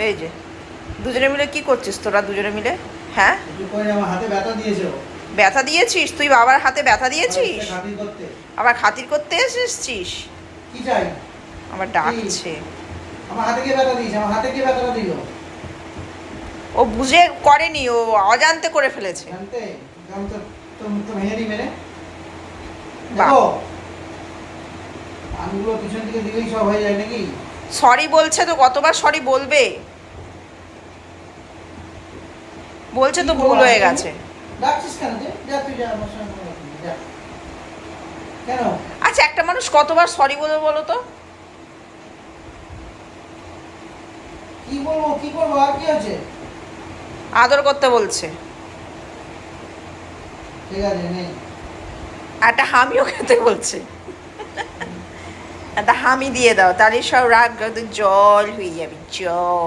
এই যে দুজনে মিলে কি করছিস তোরা দুজনে মিলে? হ্যাঁ, আমার হাতে ব্যথা দিয়েছে ও। ব্যথা দিয়েছিস তুই? বাবার হাতে ব্যথা দিয়েছিস? খাতির করতে। আবার খাতির করতে এসেছিস? কি চাই? আবার ডাকছে। আমার হাতে কে ব্যথা দিয়েছে? আমার হাতে কে ব্যথাটা দিল? ও বুঝে করেনি, ও অজান্তে করে ফেলেছে। জানতে কারণ তো মুখ তো ভেঙে দিবে রে। বাহ। দেখো আঙুলো পিছন দিকে দিলেই সব হয়ে যায় নাকি? সরি বলছে তো, কতবার সরি বলবে? বলছে তো ভুল হয়ে গেছে। ডাকছিস কেন? যা তুই যা, আমার সঙ্গে কোনো কথা নেই, যা। কেন? আচ্ছা, একটা মানুষ কতবার সরি বলবে বলো তো? কি বলবো, কি করবো, আর কি আছে? আদর করতে বলছে। ঠিক আছে, নেই। একটা হামিও খেতে বলছে। একটা হামি দিয়ে দাও, তাহলে সব রাগ জল হয়ে যাবে, জল।